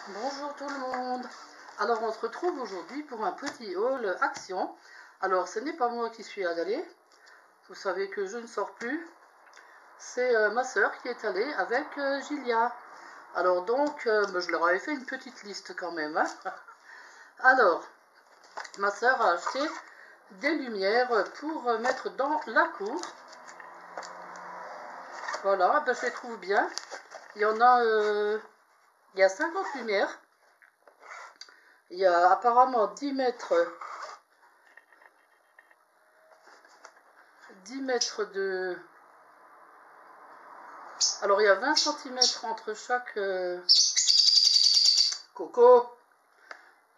Bonjour tout le monde. Alors on se retrouve aujourd'hui pour un petit haul action. Alors ce n'est pas moi qui suis allée. Vous savez que je ne sors plus. C'est ma soeur qui est allée avec Gilia. Alors donc je leur avais fait une petite liste quand même. Hein. Alors ma soeur a acheté des lumières pour mettre dans la cour. Voilà, je les trouve bien. Il y en a, il y a 50 lumières. Il y a apparemment 10 mètres de... Alors il y a 20 cm entre chaque... Coco.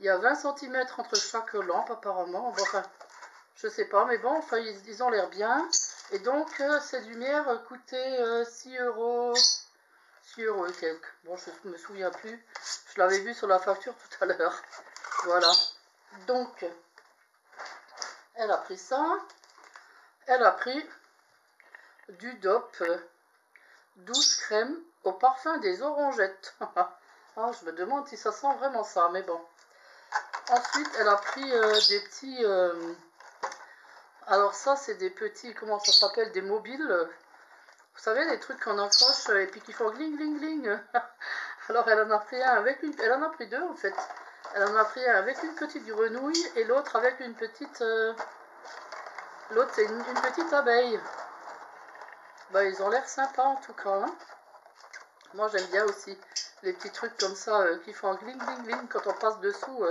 Il y a 20 cm entre chaque lampe apparemment. Bon, enfin, je sais pas, mais bon, enfin, ils ont l'air bien. Et donc, ces lumières coûtaient 6 euros. 6 euros et quelques. Bon, je ne me souviens plus. Je l'avais vu sur la facture tout à l'heure. Voilà. Donc, elle a pris ça. Elle a pris du DOP douce crème au parfum des orangettes. Ah, je me demande si ça sent vraiment ça, mais bon. Ensuite, elle a pris des petits... alors ça, c'est des petits... Comment ça s'appelle? Des mobiles. Vous savez, les trucs qu'on accroche et puis qui font gling, gling, gling. Alors, elle en a pris un avec une... Elle en a pris deux, en fait. Elle en a pris un avec une petite grenouille et l'autre avec une petite... L'autre, c'est une petite abeille. Bah, ils ont l'air sympas, en tout cas. Hein. Moi, j'aime bien aussi les petits trucs comme ça qui font gling, gling, gling quand on passe dessous.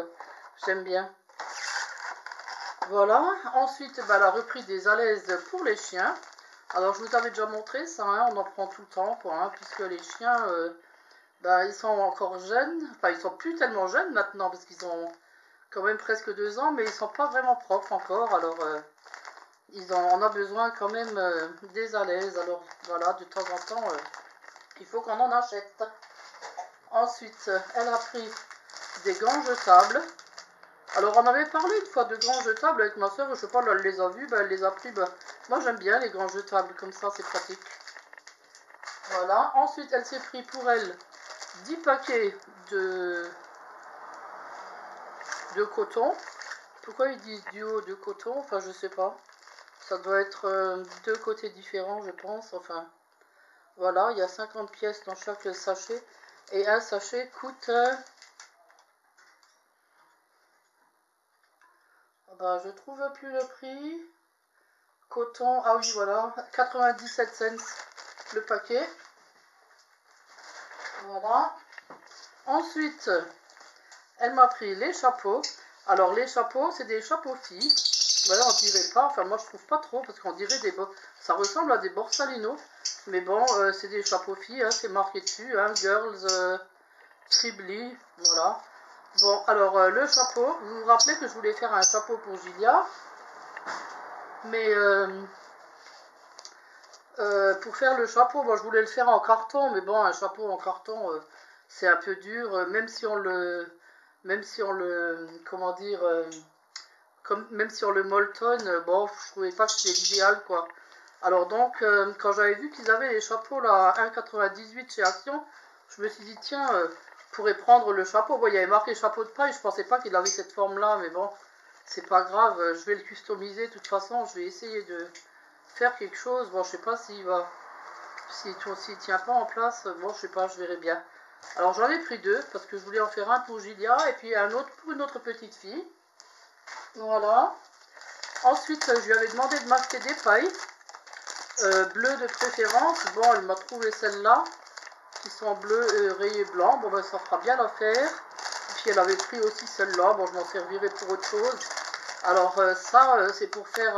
J'aime bien. Voilà. Ensuite, bah, elle a repris des alaises pour les chiens. Alors, je vous avais déjà montré ça. Hein, on en prend tout le temps, quoi. Hein, puisque les chiens, bah, ils sont encore jeunes. Enfin, ils sont plus tellement jeunes maintenant, parce qu'ils ont quand même presque 2 ans. Mais ils sont pas vraiment propres encore. Alors, on a besoin quand même des alaises. Alors, voilà, de temps en temps, il faut qu'on en achète. Ensuite, elle a pris des gants jetables. Alors, on avait parlé une fois de gants jetables avec ma soeur, je sais pas, elle les a vus, ben, elle les a pris. Ben, moi, j'aime bien les gants jetables, comme ça, c'est pratique. Voilà. Ensuite, elle s'est pris pour elle 10 paquets de coton. Pourquoi ils disent duo de coton? Enfin, je sais pas. Ça doit être deux côtés différents, je pense. Enfin, voilà, il y a 50 pièces dans chaque sachet. Et un sachet coûte... bah, je trouve plus le prix. Coton, ah oui, voilà, 97 cents le paquet. Voilà. Ensuite, elle m'a pris les chapeaux. Alors, les chapeaux, c'est des chapeaux filles. Voilà, on dirait pas, enfin, moi je trouve pas trop, parce qu'on dirait des... Ça ressemble à des borsalinos. Mais bon, c'est des chapeaux filles, hein, c'est marqué dessus, hein, Girls Tribly, voilà. Bon, alors, le chapeau, vous vous rappelez que je voulais faire un chapeau pour Gilia. Mais... pour faire le chapeau, moi je voulais le faire en carton, mais bon, un chapeau en carton, c'est un peu dur, comment dire, même si on le molletonne, bon, je trouvais pas que c'était l'idéal, quoi. Alors donc, quand j'avais vu qu'ils avaient les chapeaux là à 1,98 chez Action, je me suis dit, tiens, je pourrais prendre le chapeau. Bon, il y avait marqué chapeau de paille, je pensais pas qu'il avait cette forme-là, mais bon, c'est pas grave, je vais le customiser, de toute façon, je vais essayer de faire quelque chose. Bon, je sais pas s'il va... S'il tient pas en place, bon, je sais pas, je verrai bien. Alors, j'en ai pris deux, parce que je voulais en faire un pour Gilia, et puis un autre pour une autre petite fille. Voilà. Ensuite, je lui avais demandé de m'acheter des pailles, bleues de préférence. Bon, elle m'a trouvé celles-là, qui sont bleues rayées blanc. Bon, ben, ça fera bien l'affaire. Et puis, elle avait pris aussi celle-là. Bon, je m'en servirai pour autre chose. Alors, ça, c'est pour faire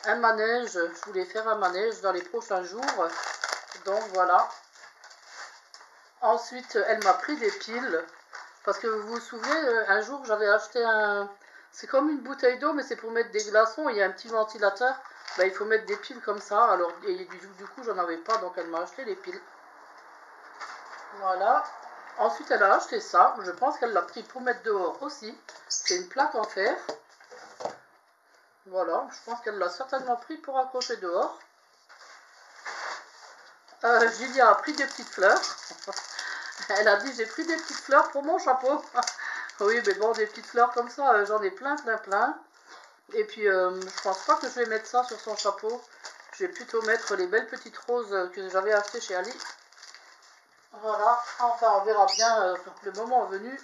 un manège. Je voulais faire un manège dans les prochains jours. Donc, voilà. Ensuite, elle m'a pris des piles. Parce que vous vous souvenez, un jour, j'avais acheté un... C'est comme une bouteille d'eau, mais c'est pour mettre des glaçons. Il y a un petit ventilateur. Ben, il faut mettre des piles comme ça. Alors, et du coup, j'en avais pas, donc elle m'a acheté les piles. Voilà. Ensuite, elle a acheté ça. Je pense qu'elle l'a pris pour mettre dehors aussi. C'est une plaque en fer. Voilà. Je pense qu'elle l'a certainement pris pour accrocher dehors. Julia a pris des petites fleurs. Elle a dit, j'ai pris des petites fleurs pour mon chapeau. Oui, mais bon, des petites fleurs comme ça, j'en ai plein, plein, plein. Et puis, je pense pas que je vais mettre ça sur son chapeau. Je vais plutôt mettre les belles petites roses que j'avais achetées chez Ali. Voilà, enfin, on verra bien le moment venu.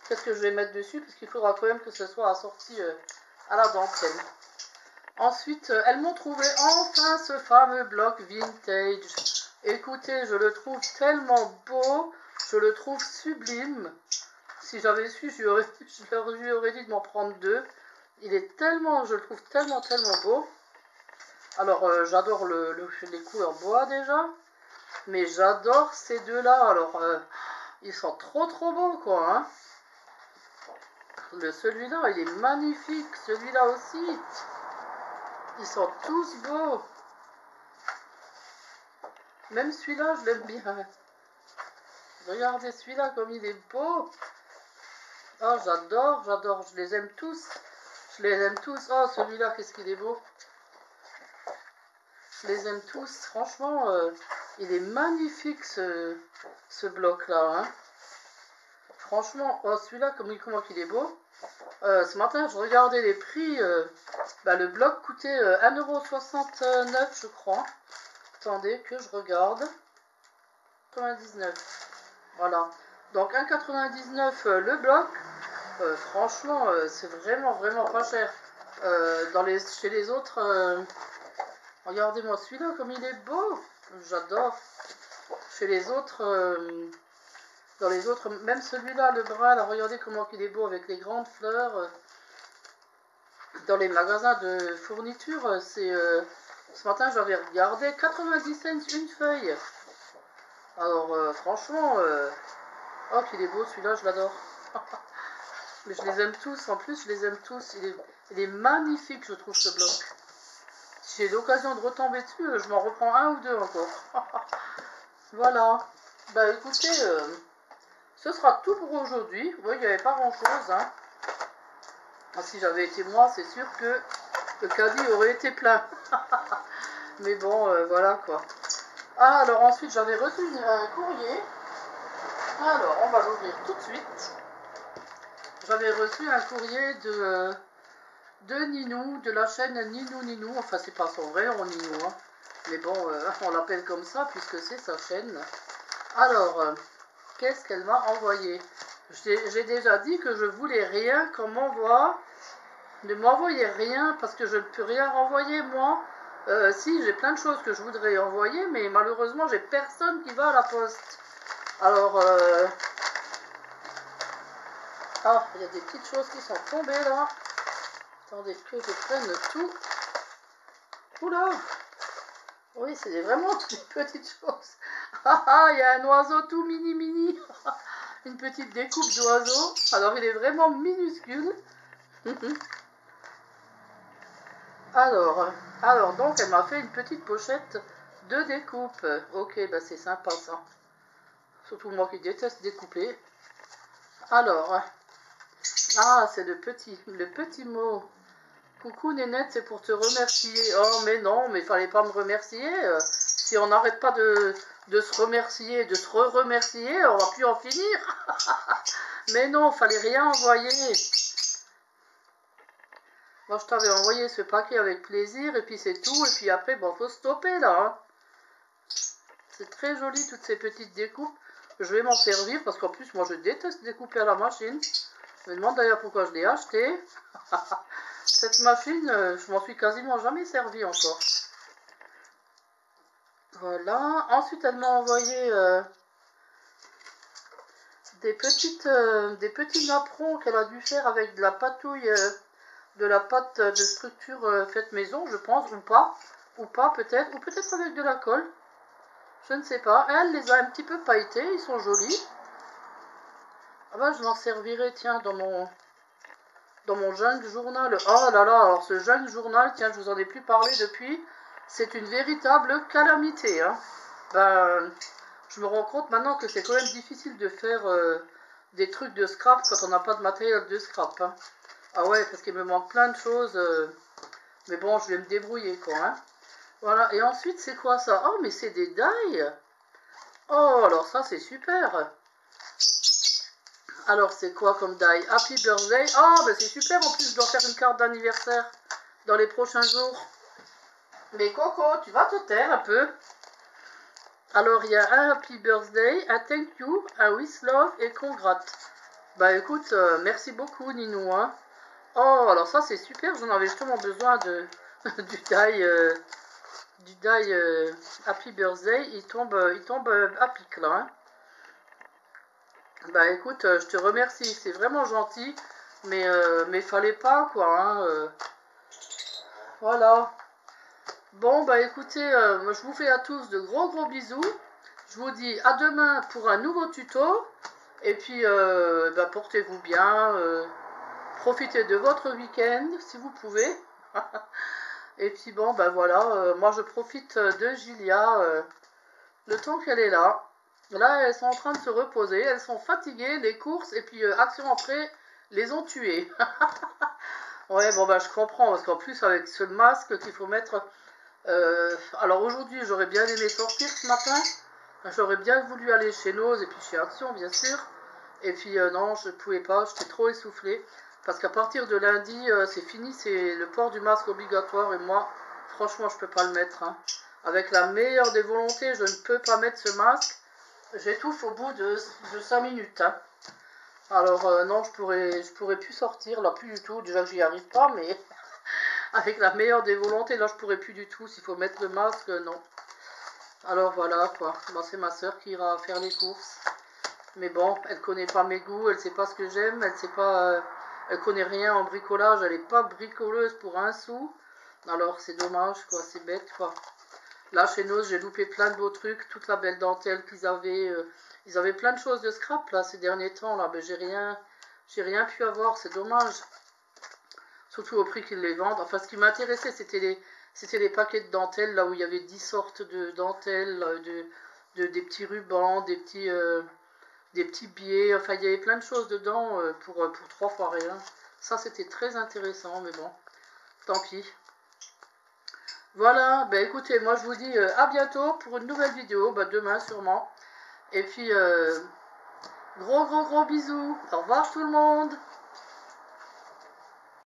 Qu'est-ce que je vais mettre dessus, parce qu'il faudra quand même que ce soit assorti à la dentelle. Ensuite, elles m'ont trouvé enfin ce fameux bloc vintage. Écoutez, je le trouve tellement beau, je le trouve sublime. Si j'avais su, je lui aurais dit de m'en prendre deux. Il est tellement, je le trouve tellement, tellement beau. Alors, j'adore les couleurs bois déjà, mais j'adore ces deux-là. Alors, ils sont trop, trop beaux, quoi, hein. Celui-là, il est magnifique. Celui-là aussi. Ils sont tous beaux. Même celui-là, je l'aime bien. Regardez celui-là comme il est beau. Oh, j'adore, j'adore. Je les aime tous. Je les aime tous. Oh, celui-là, qu'est-ce qu'il est beau. Je les aime tous. Franchement, il est magnifique ce bloc-là. Hein. Franchement, oh, celui-là, comment il est beau. Ce matin, je regardais les prix. Le bloc coûtait 1,69 €, je crois. Attendez que je regarde. 99. Voilà. Donc 1,99 € le bloc. Franchement, c'est vraiment, vraiment pas cher. Chez les autres, regardez-moi celui-là, comme il est beau. J'adore. Chez les autres, dans les autres, même celui-là, le brun, là, regardez comment il est beau avec les grandes fleurs. Dans les magasins de fourniture, ce matin, j'avais regardé 90 cents une feuille. Alors, franchement, oh, qu'il est beau celui-là, je l'adore. Mais je les aime tous, en plus, je les aime tous. Il est magnifique, je trouve, ce bloc. Si j'ai l'occasion de retomber dessus, je m'en reprends un ou deux encore. Voilà. Bah écoutez, ce sera tout pour aujourd'hui. Vous voyez, il n'y avait pas grand-chose. Hein. Si j'avais été moi, c'est sûr que le caddie aurait été plein. Mais bon, voilà quoi. Ah, alors ensuite, j'avais reçu un courrier. Alors, on va l'ouvrir tout de suite. J'avais reçu un courrier de Ninou, de la chaîne Ninou. Enfin, c'est pas son vrai nom, Ninou. Hein. Mais bon, on l'appelle comme ça puisque c'est sa chaîne. Alors, qu'est-ce qu'elle m'a envoyé? J'ai déjà dit que je voulais rien qu'on m'envoie. Ne m'envoyez rien parce que je ne peux rien renvoyer, moi. Si, j'ai plein de choses que je voudrais envoyer, mais malheureusement, j'ai personne qui va à la poste. Alors, ah, il y a des petites choses qui sont tombées là. Attendez que je prenne tout. Oula! Oui, c'est vraiment des petites choses. Ah, il y a un oiseau tout mini. Une petite découpe d'oiseau. Alors, il est vraiment minuscule. Alors, donc, elle m'a fait une petite pochette de découpe. Ok, bah c'est sympa ça. Surtout moi qui déteste découper. Alors, ah, c'est le petit mot. Coucou Nénette, c'est pour te remercier. Oh, mais non, mais il fallait pas me remercier. Si on n'arrête pas de se remercier, de se remercier, on va plus en finir. Mais non, il fallait rien envoyer. Moi, je t'avais envoyé ce paquet avec plaisir, et puis c'est tout. Et puis après, bon, faut stopper là. Hein. C'est très joli, toutes ces petites découpes. Je vais m'en servir, parce qu'en plus, moi, je déteste découper à la machine. Je me demande d'ailleurs pourquoi je l'ai acheté. Cette machine, je m'en suis quasiment jamais servi encore. Voilà. Ensuite, elle m'a envoyé des petits napperons qu'elle a dû faire avec de la patouille, de la pâte de structure faite maison, je pense, ou pas peut-être, ou peut-être avec de la colle. Je ne sais pas. Elle les a un petit peu pailletés, ils sont jolis. Ah bah, je m'en servirai, tiens, dans mon junk journal. Oh là là, alors ce junk journal, tiens, je vous en ai plus parlé depuis. C'est une véritable calamité. Hein. Ben, je me rends compte maintenant que c'est quand même difficile de faire des trucs de scrap quand on n'a pas de matériel de scrap. Hein. Ah ouais, parce qu'il me manque plein de choses. Mais bon, je vais me débrouiller, quoi. Hein. Voilà, et ensuite, c'est quoi ça? Oh, mais c'est des die. Oh, alors ça, c'est super. Alors, c'est quoi comme die? Happy birthday. Ah, ben c'est super, en plus, je dois faire une carte d'anniversaire dans les prochains jours. Mais Coco, tu vas te taire un peu. Alors, il y a un happy birthday, un thank you, un with love et congrats. Bah écoute, merci beaucoup Ninou. Hein. Oh, alors ça c'est super, j'en avais justement besoin de du die happy birthday. Il tombe à pic là. Hein. Bah écoute, je te remercie, c'est vraiment gentil, mais fallait pas quoi. Hein, voilà. Bon bah écoutez, moi je vous fais à tous de gros bisous. Je vous dis à demain pour un nouveau tuto. Et puis bah, portez-vous bien. Profitez de votre week-end si vous pouvez. Et puis bon bah voilà, moi je profite de Julia le temps qu'elle est là. Là elles sont en train de se reposer, elles sont fatiguées, les courses et puis action après les ont tuées. Ouais bon bah je comprends parce qu'en plus avec ce masque qu'il faut mettre. Alors aujourd'hui j'aurais bien aimé sortir ce matin. J'aurais bien voulu aller chez Nose et puis chez Action bien sûr. Et puis non je ne pouvais pas, j'étais trop essoufflée. Parce qu'à partir de lundi, c'est fini, c'est le port du masque obligatoire. Et moi, franchement, je ne peux pas le mettre. Hein. Avec la meilleure des volontés, je ne peux pas mettre ce masque. J'étouffe au bout de 5 minutes. Hein. Alors non, je pourrais plus sortir, là, plus du tout. Déjà que j'y arrive pas, mais avec la meilleure des volontés, là, je pourrais plus du tout. S'il faut mettre le masque, non. Alors voilà, quoi. Bon, c'est ma soeur qui ira faire les courses. Mais bon, elle connaît pas mes goûts, elle sait pas ce que j'aime, elle sait pas... Elle connaît rien en bricolage, elle n'est pas bricoleuse pour un sou. Alors c'est dommage, quoi, c'est bête, quoi. Là, chez nous, j'ai loupé plein de beaux trucs, toute la belle dentelle qu'ils avaient. Ils avaient plein de choses de scrap, là, ces derniers temps, là. Mais j'ai rien pu avoir, c'est dommage. Surtout au prix qu'ils les vendent. Enfin, ce qui m'intéressait, c'était les paquets de dentelles, là où il y avait 10 sortes de dentelles, des petits rubans, des petits billets, enfin il y avait plein de choses dedans pour 3 fois rien. Ça c'était très intéressant, mais bon, tant pis. Voilà, ben écoutez, moi je vous dis à bientôt pour une nouvelle vidéo, ben, demain sûrement. Et puis gros bisous, au revoir tout le monde.